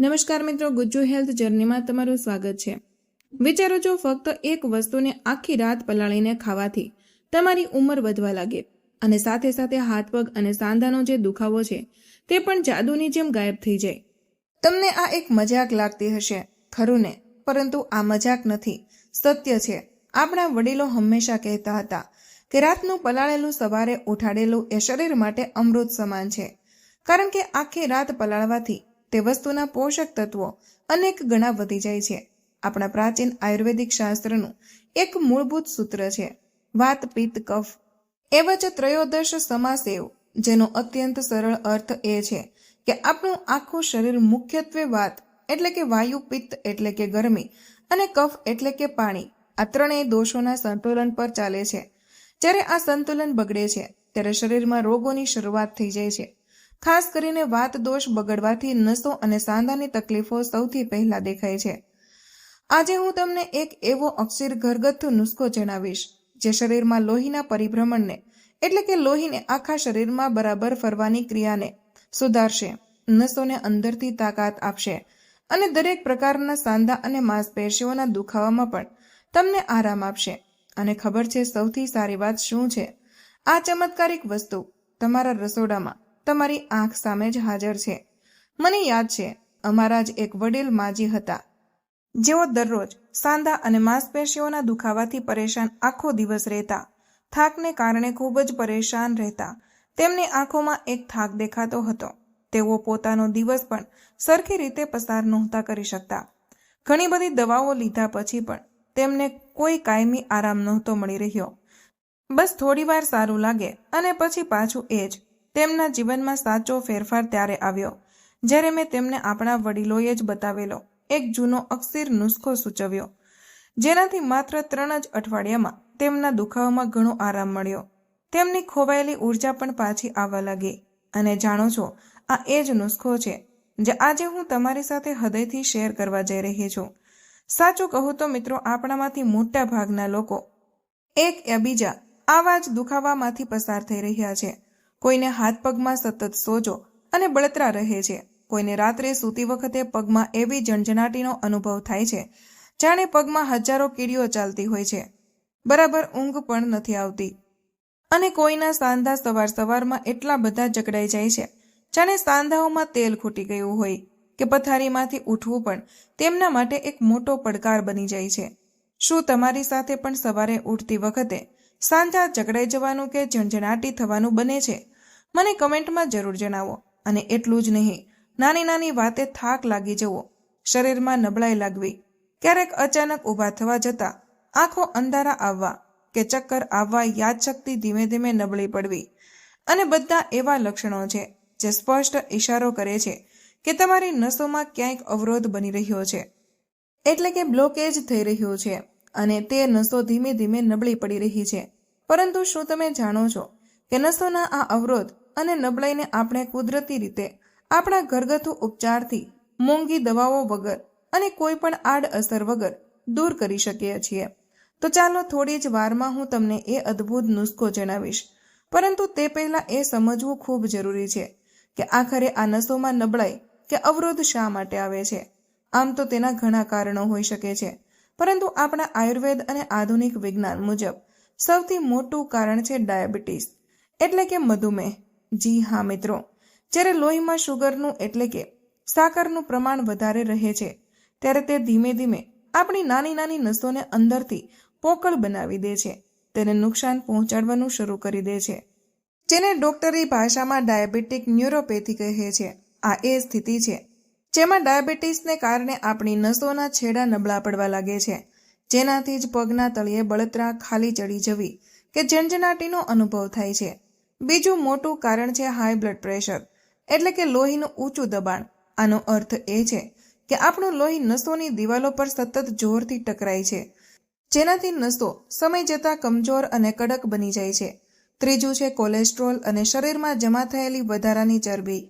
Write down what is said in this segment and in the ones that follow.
નમસ્કાર મિત્રો, ગુજ્જુ હેલ્થ જર્નીમાં તમારું સ્વાગત છે। વિચારો જો ફક્ત એક વસ્તુને આખી રાત પલાળીને ખાવાથી તમારી ઉંમર વધવા લાગે અને સાથે સાથે હાથ પગ અને સાંધાનો જે દુખાવો છે તે પણ જાદુની જેમ ગાયબ થઈ જાય। તમને આ એક મજાક લાગતી હશે, ખરું ને? પરંતુ આ મજાક નથી, સત્ય છે। આપણા વડીલો હંમેશા કહેતા હતા કે રાતનું પલાળેલું સવારે ઉઠાડેલું એ શરીર માટે અમૃત સમાન છે, કારણ કે આખી રાત પલાળવાથી તે વસ્તુના પોષક તત્વો અનેક ગણા વધી જાય છે। આપણા પ્રાચીન આયુર્વેદિક શાસ્ત્રનું એક મૂળભૂત સૂત્ર છે, વાત પિત્ત કફ એવચ ત્રયોદશ સમાસેવ, જેનો અત્યંત સરળ અર્થ એ છે કે આપણું આખું શરીર મુખ્યત્વે વાત એટલે કે વાયુ, પિત્ત એટલે કે ગરમી અને કફ એટલે કે પાણી, આ ત્રણેય દોષોના સંતુલન પર ચાલે છે। જ્યારે આ સંતુલન બગડે છે ત્યારે શરીરમાં રોગોની શરૂઆત થઈ જાય છે। ખાસ કરીને વાત દોષ બગડવાથી નસો અને સાંધાની તકલીફો સૌથી પહેલા દેખાય છે। આજે હું તમને એક એવો અક્ષીર ઘરગથ્થુ નુસ્ખો જણાવીશ જે શરીરમાં લોહીના પરિભ્રમણને એટલે કે લોહીને આખા શરીરમાં બરાબર ફરવાની ક્રિયાને સુધારશે, નસોને અંદરથી તાકાત આપશે અને દરેક પ્રકારના સાંધા અને માંસપેશીઓના દુખાવામાં પણ તમને આરામ આપશે। અને ખબર છે સૌથી સારી વાત શું છે? આ ચમત્કારિક વસ્તુ તમારા રસોડામાં તમારી આંખ સામે જ હાજર છે। મને યાદ છે, અમારા જ એક વડીલ માજી હતા, જેઓ દરરોજ સાંધા અને માંસપેશીઓના દુખાવાથી પરેશાન આખો દિવસ રહેતા, થાકને કારણે ખૂબ જ પરેશાન રહેતા। તેમની આંખોમાં એક થાક દેખાતો હતો। તેઓ પોતાનો દિવસ પણ સરખી રીતે પસાર નહોતા કરી શકતા। ઘણી બધી દવાઓ લીધા પછી પણ તેમને કોઈ કાયમી આરામ નહોતો મળી રહ્યો। બસ થોડીવાર સારું લાગે અને પછી પાછું એ જ। તેમના જીવનમાં સાચો ફેરફાર ત્યારે આવ્યો જ્યારે મેં તેમને આપણા વડીલોએ જ બતાવેલો એક જૂનો અક્ષીર નુસ્ખો સૂચવ્યો, જેનાથી માત્ર 3 જ અઠવાડિયામાં તેમના દુખાવામાં ઘણો આરામ મળ્યો। તેમની ખોવાયેલી ઉર્જા પણ પાછી આવવા લાગી। અને જાણો છો, આ એ જ નુસ્ખો છે જે આજે હું તમારી સાથે હૃદયથી શેર કરવા જઈ રહી છું। સાચું કહું તો મિત્રો, આપણામાંથી મોટા ભાગના લોકો એક યા બીજા આવા જ દુખાવામાંથી પસાર થઈ રહ્યા છે। કોઈને હાથ પગમાં સતત સોજો અને બળતરા રહે છે, કોઈને રાત્રે સૂતી વખતે પગમાં એવી ઝંઝનાટીનો અનુભવ થાય છે જાણે પગમાં હજારો કીડીઓ ચાલતી હોય છે, બરાબર ઊંઘ પણ નથી આવતી, અને કોઈના સાંધા સવારમાં એટલા બધા જકડાઈ જાય છે જાણે સાંધાઓમાં તેલ ખૂટી ગયું હોય કે પથારીમાંથી ઉઠવું પણ તેમના માટે એક મોટો પડકાર બની જાય છે। શું તમારી સાથે પણ સવારે ઉઠતી વખતે સાંધા જકડાઈ જવાનું કે ઝંઝનાટી થવાનું બને છે? મને કમેન્ટમાં જરૂર જણાવો। અને એટલું જ નહીં, નાની નાની વાતે થાક લાગી જવો, શરીરમાં નબળાઈ લાગવી, ક્યારેક અચાનક ઊભા થવા જતાં આંખો અંધારા આવવા કે ચક્કર આવવા, યાદશક્તિ ધીમે ધીમે નબળી પડવી, અને બધા એવા લક્ષણો છે જે સ્પષ્ટ ઇશારો કરે છે કે તમારી નસોમાં ક્યાંક અવરોધ બની રહ્યો છે, એટલે કે બ્લોકેજ થઈ રહ્યું છે અને તે નસો ધીમે ધીમે નબળી પડી રહી છે। પરંતુ શું તમે જાણો છો કે નસોના આ અવરોધ અને નબળાઈને આપણે કુદરતી રીતે આપણા ઘરગથ્થુ ઉપચારથી, મોંઘી દવાઓ વગર અને કોઈ પણ આડઅસર વગર દૂર કરી શકીએ છીએ। તો ચાલો થોડી જ વારમાં હું તમને એ અદ્ભુત નુસ્ખો જણાવીશ, પરંતુ તે પહેલાં એ સમજવું ખૂબ જરૂરી છે કે આખરે આ નસોમાં નબળાઈ કે અવરોધ શા માટે આવે છે। આમ તો તેના ઘણા કારણો હોઈ શકે છે, પરંતુ આપણા આયુર્વેદ અને આધુનિક વિજ્ઞાન મુજબ સૌથી મોટું કારણ છે ડાયાબિટીસ એટલે કે મધુમેહ। જી હા મિત્રો, જ્યારે લોહીમાં શુગરનું એટલે કે સાકરનું પ્રમાણ વધારે રહે છે ત્યારે તે ધીમે ધીમે આપણી નાની નાની નસોને અંદરથી પોકળ બનાવી દે છે, તેને નુકસાન પહોંચાડવાનું શરૂ કરી દે છે, જેને ડોક્ટરી ભાષામાં ડાયાબિટીક ન્યુરોપેથી કહે છે। આ એ સ્થિતિ છે જેમાં ડાયાબિટીસને કારણે આપણી નસોના છેડા નબળા પડવા લાગે છે, જેનાથી જ પગના તળિયે બળતરા, ખાલી ચડી જવી કે ઝંઝનાટીનો અનુભવ થાય છે। બીજું મોટું કારણ છે હાઈ બ્લડ પ્રેશર એટલે કે લોહીનું ઊંચું દબાણ। આનો અર્થ એ છે કે આપણું લોહી નસોની દિવાલો પર સતત જોરથી ટકરાય છે, જેનાથી નસો સમય જતાં કમજોર અને કડક બની જાય છે। ત્રીજું છે કોલેસ્ટ્રોલ અને શરીરમાં જમા થયેલી વધારાની ચરબી।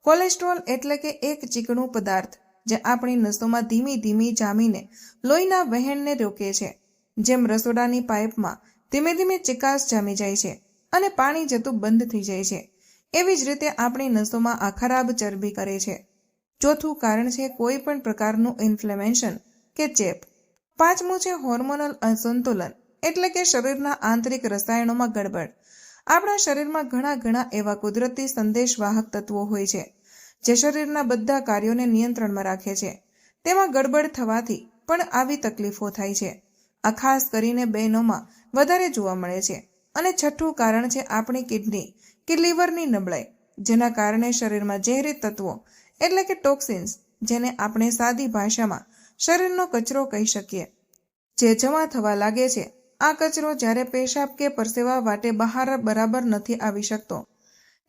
કોલેસ્ટ્રોલ એટલે કે એક ચીકણું પદાર્થ જે આપણી નસોમાં ધીમી ધીમી જામીને લોહીના વહેણને રોકે છે। જેમ રસોડાની પાઇપમાં ધીમે ધીમે ચિકાસ જામી જાય છે અને પાણી જતું બંધ થઈ જાય છે, એવી જ રીતે આપણી નસોમાં આ ખરાબ ચરબી કરે છે। ચોથું કારણ છે કોઈ પણ પ્રકારનું ઇન્ફ્લેમેશન કે ચેપ. પાંચમું છે હોર્મોનલ અસંતુલન, એટલે કે શરીરના આંતરિક રસાયણોમાં ગડબડ. આપણા શરીરમાં ઘણા એવા કુદરતી સંદેશવાહક તત્વો હોય છે જે શરીરના બધા કાર્યોને નિયંત્રણમાં રાખે છે. તેમાં ગડબડ થવાથી પણ આવી તકલીફો થાય છે. આ ખાસ કરીને બહેનોમાં વધારે જોવા મળે છે. અને છઠ્ઠું કારણ છે આપણી કિડની કે લીવરની નબળાઈ, જેના કારણે શરીરમાં ઝેરી તત્વો એટલે કે ટોક્સિન્સ, જેને આપણે સાદી ભાષામાં શરીરનો કચરો કહી શકીએ, જે જમા થવા લાગે છે. આ કચરો જ્યારે પેશાબ કે પરસેવા વાટે બહાર બરાબર નથી આવી શકતો,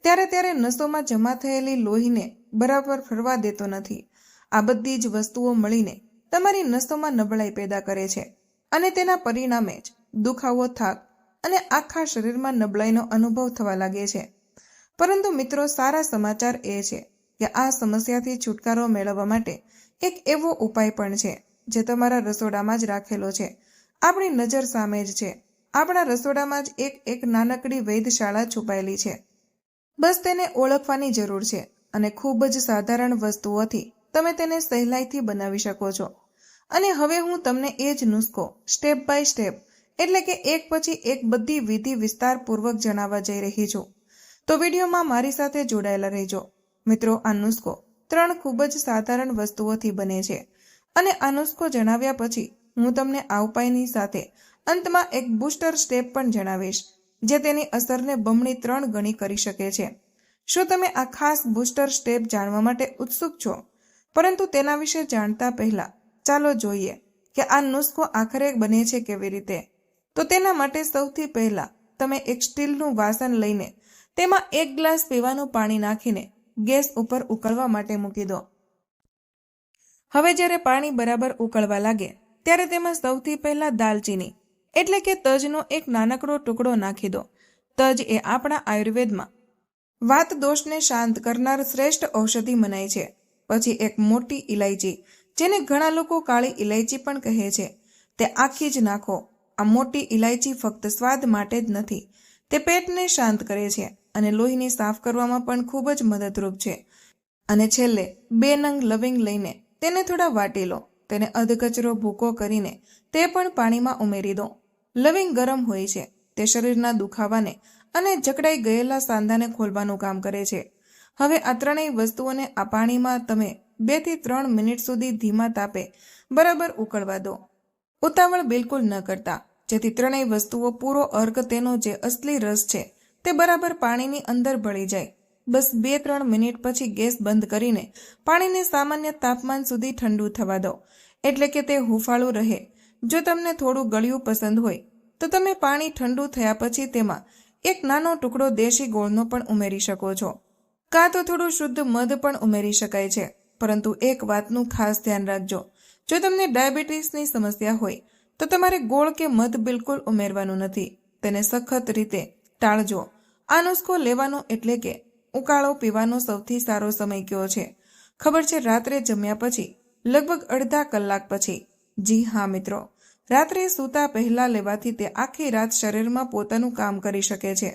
ત્યારે નસોમાં જમા થયેલી લોહીને બરાબર ફરવા દેતો નથી. આ બધી જ વસ્તુઓ મળીને તમારી નસોમાં નબળાઈ પેદા કરે છે અને તેના પરિણામે જ દુખાવો, થાક અને આખા શરીરમાં નબળાઈનો અનુભવ થવા લાગે છે. પરંતુ મિત્રો, સારા સમાચાર એ છે કે આ સમસ્યાથી છુટકારો મેળવવા માટે એક એવો ઉપાય પણ છે જે તમારા રસોડામાં જ રાખેલો છે, આપણી નજર સામે જ છે. આપણા રસોડામાં જ એક નાનકડી વૈદ્યશાળા છુપાયેલી છે. બસ તેને ઓળખવાની જરૂર છે અને ખૂબ જ સાધારણ વસ્તુઓથી તમે તેને સહેલાઈથી બનાવી શકો છો. અને હવે હું તમને એ જ નુસ્ખો સ્ટેપ બાય સ્ટેપ, એટલે કે એક પછી એક બધી વિધિ વિસ્તારપૂર્વક જણાવવા જઈ રહી છું. તો વિડીયોમાં મારી સાથે જોડાયેલા રહેજો. મિત્રો, આ નુસ્ખો 3 ખૂબ જ સાધારણ વસ્તુઓથી બને છે અને આ નુસ્ખો જણાવ્યા પછી હું તમને આ ઉપાયની સાથે અંતમાં એક બૂસ્ટર સ્ટેપ પણ જણાવીશ, જે તેની અસરને બમણી 3 ગણી કરી શકે છે. શું તમે આ ખાસ બૂસ્ટર સ્ટેપ જાણવા માટે ઉત્સુક છો? પરંતુ તેના વિશે જાણતા પહેલા ચાલો જોઈએ કે આ નુસ્ખો આખરે બને છે કેવી રીતે. તો તેના માટે સૌથી પહેલા તમે એક સ્ટીલનું વાસણ લઈને તેમાં 1 ગ્લાસ પીવાનું પાણી નાખીને ગેસ ઉપર ઉકળવા માટે મૂકી દો. હવે જ્યારે પાણી બરાબર ઉકળવા લાગે ત્યારે તેમાં સૌથી પહેલા દાલચીની એટલે કે તજનો એક નાનકડો ટુકડો નાખી દો. તજ એ આપણા આયુર્વેદમાં વાત દોષને શાંત કરનાર શ્રેષ્ઠ ઔષધિ મનાય છે. પછી એક મોટી ઇલાયચી, જેને ઘણા લોકો કાળી ઇલાયચી પણ કહે છે, તે આખી જ નાખો. આ મોટી ઇલાયચી ફક્ત સ્વાદ માટે જ નથી, તે પેટને શાંત કરે છે અને લોહીને સાફ કરવામાં પણ ખૂબ જ મદદરૂપ છે. અને છેલ્લે 2 નંગ લવિંગ લઈને તેને થોડા વાટી લો. તેને અધકચરો ભૂકો કરીને તે પણ પાણીમાં ઉમેરી દો. લવિંગ ગરમ હોય છે, તે શરીરના દુખાવાને અને જકડાઈ ગયેલા સાંધાને ખોલવાનું કામ કરે છે. હવે આ ત્રણેય વસ્તુઓને આ પાણીમાં તમે 2 થી 3 મિનિટ સુધી ધીમા તાપે બરાબર ઉકળવા દો. ઉતાવળ બિલકુલ ન કરતા, જેથી ત્રણેય વસ્તુઓ પૂરો અર્ક તેનો જે અસલી રસ છે તે બરાબર પાણીની અંદર ભળી જાય. બસ 2-3 મિનિટ પછી ગેસ બંધ કરીને પાણીને સામાન્ય તાપમાન સુધી ઠંડુ થવા દો, એટલે કે તે હુંફાળું રહે. જો તમને થોડું ગળ્યું પસંદ હોય તો તમે પાણી ઠંડુ થયા પછી તેમાં એક નાનો ટુકડો દેશી ગોળનો પણ ઉમેરી શકો છો, કાં તો થોડું શુદ્ધ મધ પણ ઉમેરી શકાય છે. પરંતુ એક વાતનું ખાસ ધ્યાન રાખજો, જો તમને ડાયાબિટીસની સમસ્યા હોય તો તમારે ગોળ કે મધ બિલકુલ ઉમેરવાનું નથી. તેને સખત રીતે ટાળજો. આ નુસ્ખો લેવાનો એટલે કે ઉકાળો પીવાનો સૌથી સારો સમય કયો છે? ખબર છે, રાત્રે જમ્યા પછી લગભગ અડધા કલાક પછી. જી હા મિત્રો, રાત્રે સૂતા પહેલા લેવાથી તે આખી રાત શરીરમાં પોતાનું કામ કરી શકે છે,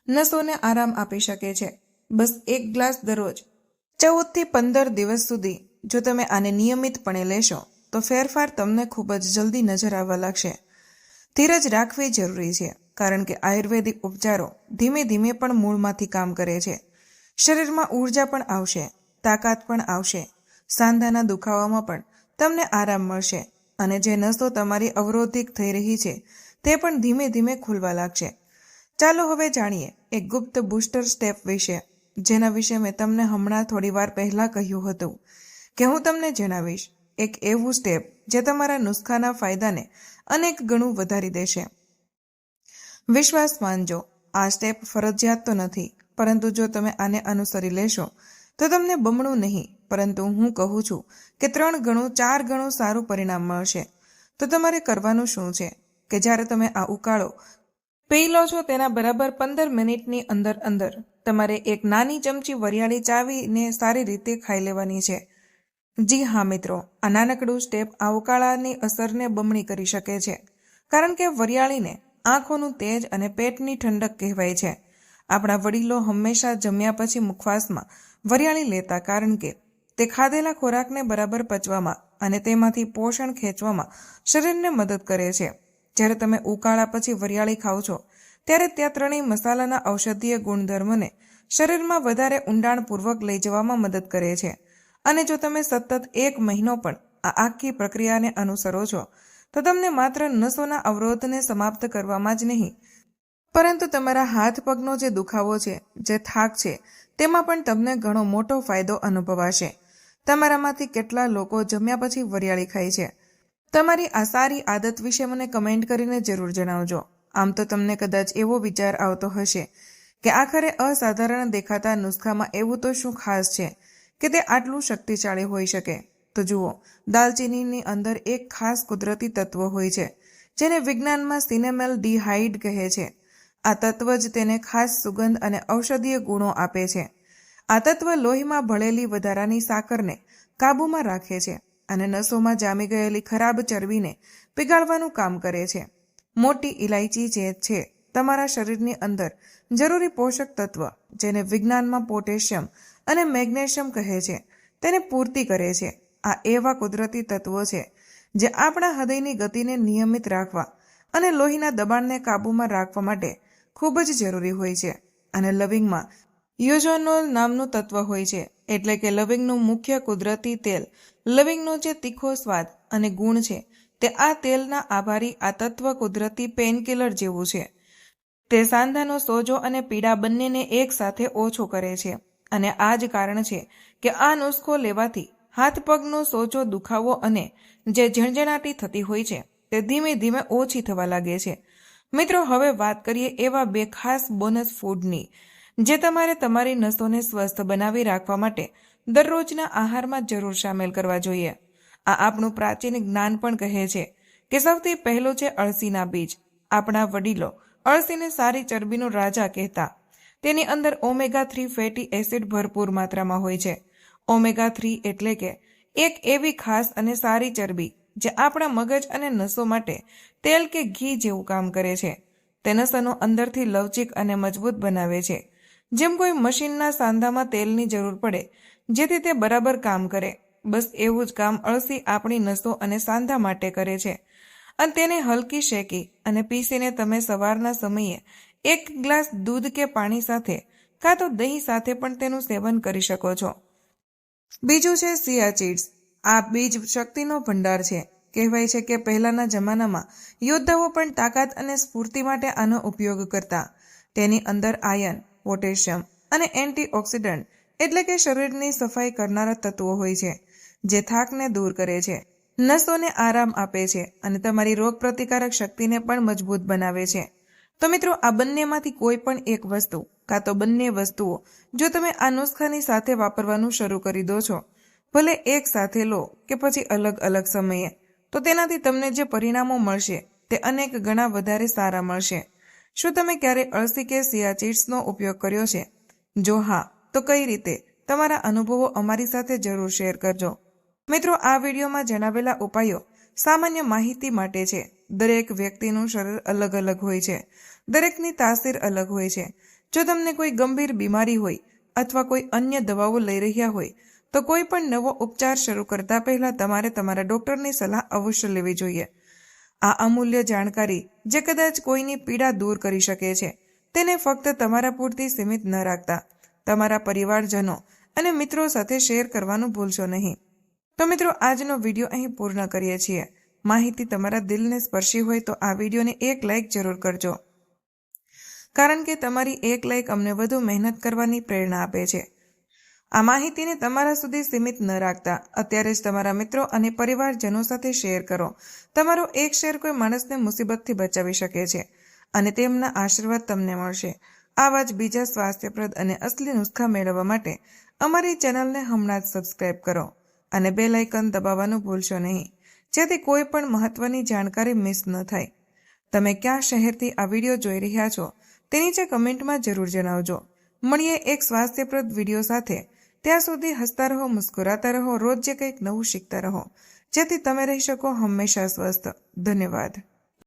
નસોને આરામ આપી શકે છે. બસ 1 ગ્લાસ દરરોજ 14 થી 15 દિવસ સુધી જો તમે આને નિયમિતપણે લેશો તો ફેરફાર તમને ખૂબ જ જલ્દી નજર આવવા લાગશે. ધીરજ રાખવી જરૂરી છે, કારણ કે આયુર્વેદિક ઉપચારો ધીમે ધીમે પણ મૂળમાંથી કામ કરે છે. શરીરમાં ઊર્જા પણ આવશે, તાકાત પણ આવશે, સાંધાના દુખાવામાં પણ તમને આરામ મળશે અને જે નસો તમારી અવરોધિત થઈ રહી છે તે પણ ધીમે ધીમે ખુલવા લાગશે. ચાલો હવે જાણીએ એક ગુપ્ત બૂસ્ટર સ્ટેપ વિશે, જેના વિશે મેં તમને હમણાં થોડી વાર પહેલા કહ્યું હતું કે હું તમને જણાવીશ. એક એવું સ્ટેપ જે તમારા નુસ્ખાના ફાયદાને અનેક ગણું વધારી દેશે. વિશ્વાસ માનજો, આ સ્ટેપ ફરજિયાત તો નથી, પરંતુ જો તમે આને અનુસરી લેશો તો તમને બમણું નહીં, પરંતુ હું કહું છું કે 3 ગણું 4 ગણું સારું પરિણામ મળશે. તો તમારે કરવાનું શું છે કે જ્યારે તમે આ ઉકાળો પી લો છો તેના બરાબર 15 મિનિટની અંદર તમારે એક નાની ચમચી વરિયાળી ચાવીને સારી રીતે ખાઈ લેવાની છે. જી હા મિત્રો, આ નાનકડું સ્ટેપ આ ઉકાળાની અસરને બમણી કરી શકે છે, કારણ કે વરિયાળીને આંખોનું તેજ અને પેટની ઠંડક કહેવાય છે. આપણા વડીલો હંમેશા જમ્યા પછી મુખવાસમાં વરિયાળી લેતા, કારણ કે તે ખાધેલા ખોરાકને બરાબર પચવામાં અને તેમાંથી પોષણ ખેંચવામાં શરીરને મદદ કરે છે. જ્યારે તમે ઉકાળા પછી વરિયાળી ખાઓ છો ત્યારે ત્યાં ત્રણેય મસાલાના ઔષધીય ગુણધર્મને શરીરમાં વધારે ઊંડાણપૂર્વક લઈ જવામાં મદદ કરે છે. અને જો તમે સતત 1 મહિનો પણ આ આખી પ્રક્રિયાને અનુસરો છો તો તમને માત્ર નસોના અવરોધને સમાપ્ત કરવામાં જ નહીં, પરંતુ તમારા હાથ પગનો જે દુખાવો છે, જે થાક છે, તેમાં પણ તમને ઘણો મોટો ફાયદો અનુભવાશે. તમારામાંથી કેટલા લોકો જમ્યા પછી વરિયાળી ખાય છે? તમારી આ સારી આદત વિશે મને કમેન્ટ કરીને જરૂર જણાવજો. આમ તો તમને કદાચ એવો વિચાર આવતો હશે કે આખરે અસાધારણ દેખાતા નુસ્ખામાં એવું તો શું ખાસ છે કે તે આટલું શક્તિશાળી હોઈ શકે? તો જુઓ, દાલચીનીની અંદર એક ખાસ કુદરતી તત્વ હોય છે જેને વિજ્ઞાનમાં સિનેમેલ્ડિહાઇડ કહે છે. આ તત્વ જ તેને ખાસ સુગંધ અને ઔષધીય ગુણો આપે છે. આ તત્વ લોહીમાં ભળેલી વધારાની સાકરને કાબૂમાં રાખે છે અને નસોમાં જામી ગયેલી ખરાબ ચરબીને પીગાળવાનું કામ કરે છે. મોટી ઇલાયચી જે છે તમારા શરીરની અંદર જરૂરી પોષક તત્વ, જેને વિજ્ઞાનમાં પોટેશિયમ અને મેગ્નેશિયમ કહે છે, તેને પૂર્તિ કરે છે. આ એવા કુદરતી તત્વો છે જે આપણા હૃદયની ગતિને નિયમિત રાખવા અને લોહીના દબાણને કાબૂમાં રાખવા માટે ખૂબ જ જરૂરી હોય છે. અને લવિંગમાં યુઝોનોલ નામનું તત્વ હોય છે, એટલે કે લવિંગનું મુખ્ય કુદરતી તેલ. લવિંગનો જે તીખો સ્વાદ અને ગુણ છે તે આ તેલના આભારી આ તત્વ કુદરતી પેનકિલર જેવું છે. તે સાંધાનો સોજો અને પીડા બંનેને એકસાથે ઓછો કરે છે. અને આ જ કારણ છે કે આ નુસ્ખો લેવાથી હાથ પગનો સોજો, દુખાવો અને જે ઝણઝણાટી થતી હોય છે તે ધીમે ધીમે ઓછી થવા લાગે છે. મિત્રો, હવે વાત કરીએ એવા 2 ખાસ બોનસ ફૂડની જે તમારે તમારી નસોને સ્વસ્થ બનાવી રાખવા માટે દરરોજના આહારમાં જરૂર સામેલ કરવા જોઈએ. આ આપણું પ્રાચીન જ્ઞાન પણ કહે છે કે સૌથી પહેલું છે અળસીના બીજ. આપણા વડીલો અળસીને સારી ચરબીનો રાજા કહેતા. તેની અંદર ઓમેગા-3 ફેટી એસિડ ભરપૂર માત્રામાં હોય છે. ઓમેગા-3 એટલે કે એક એવી ખાસ અને સારી ચરબી જે આપણા મગજ અને નસો માટે તેલ કે ઘી જેવું કામ કરે છે. તે નસોનો અંદરથી લવચીક અને મજબૂત બનાવે છે, જેમ કોઈ મશીનના સાંધામાં તેલની જરૂર પડે જેથી તે બરાબર કામ કરે. બસ એવું જ કામ અળસી આપણી નસો અને સાંધા માટે કરે છે. અને તેને હલકી શેકી અને પીસીને તમે સવારના સમયે 1 ગ્લાસ દૂધ કે પાણી સાથે કાં તો દહીં સાથે પણ તેનું સેવન કરી શકો છો. બીજું છે સિયા સીડ્સ. આ બીજ શક્તિનો ભંડાર છે. કહેવાય છે કે પહેલાના જમાનામાં યોદ્ધાઓ પણ તાકાત અને સ્ફૂર્તિ માટે આનો ઉપયોગ કરતા. તેની અંદર આયર્ન, પોટેશિયમ અને એન્ટીઓક્સિડન્ટ એટલે કે શરીરની સફાઈ કરનારા તત્વો હોય છે, જે થાકને દૂર કરે છે, નસોને આરામ આપે છે અને તમારી રોગપ્રતિકારક શક્તિને પણ મજબૂત બનાવે છે. તો મિત્રો, આ બંનેમાંથી કોઈ પણ એક વસ્તુ કાં તો બંને વસ્તુઓ જો તમે આ નુસ્ખાની સાથે વાપરવાનું શરૂ કરી દો છો, ભલે એક સાથે લો કે પછી અલગ અલગ સમયે, તો તેનાથી તમને જે પરિણામો મળશે તે અનેક ગણા વધારે સારા મળશે. શું તમે ક્યારે અળસી કે સિયા સીડ્સનો ઉપયોગ કર્યો છે? જો હા, તો કઈ રીતે? તમારા અનુભવો અમારી સાથે જરૂર શેર કરજો. મિત્રો, આ વિડીયોમાં જણાવેલા ઉપાયો સામાન્ય માહિતી માટે છે. દરેક વ્યક્તિનું શરીર અલગ અલગ હોય છે. દરેકની તાસીર અલગ હોય છે. જો તમને કોઈ ગંભીર બીમારી હોય અથવા કોઈ અન્ય દવાઓ લઈ રહ્યા હોય તો કોઈ પણ નવો ઉપચાર શરૂ કરતા પહેલા તમારે તમારા ડોક્ટરની સલાહ અવશ્ય લેવી જોઈએ. આ અમૂલ્ય જાણકારી જે કદાચ કોઈની પીડા દૂર કરી શકે છે, તેને ફક્ત તમારા પૂરતી સીમિત ન રાખતા તમારા પરિવારજનો અને મિત્રો સાથે શેર કરવાનું ભૂલશો નહીં. તો મિત્રો, આજનો વિડીયો અહીં પૂર્ણ કરીએ છીએ. માહિતી તમારા દિલને સ્પર્શી હોય તો આ વિડીયોને 1 લાઇક જરૂર કરજો, કારણ કે તમારી 1 લાઇક અમને વધુ મહેનત કરવાની પ્રેરણા આપે છે. આ માહિતીને તમારા સુધી સીમિત ન રાખતા અત્યારે જ તમારા મિત્રો અને પરિવારજનો સાથે શેર કરો. તમારો એક શેર કોઈ માણસને મુસીબતથી બચાવી શકે છે અને તેમના આશીર્વાદ તમને મળશે. આવા જ બીજા સ્વાસ્થ્યપ્રદ અને અસલી નુસ્ખા મેળવવા માટે અમારી ચેનલને હમણાં જ સબસ્ક્રાઇબ કરો અને બેલ આઇકન દબાવવાનું ભૂલશો નહીં, જેથી કોઈ પણ મહત્વની જાણકારી મિસ ન થાય. તમે કયા શહેરથી આ વિડીયો જોઈ રહ્યા છો તે નીચે કમેન્ટમાં જરૂર જણાવજો. મળીએ એક સ્વાસ્થ્યપ્રદ વિડીયો સાથે. ત્યાં સુધી હસતા રહો, મુસ્કુરાતા રહો, રોજ જે કંઈક નવું શીખતા રહો, જેથી તમે રહી શકો હંમેશા સ્વસ્થ. ધન્યવાદ.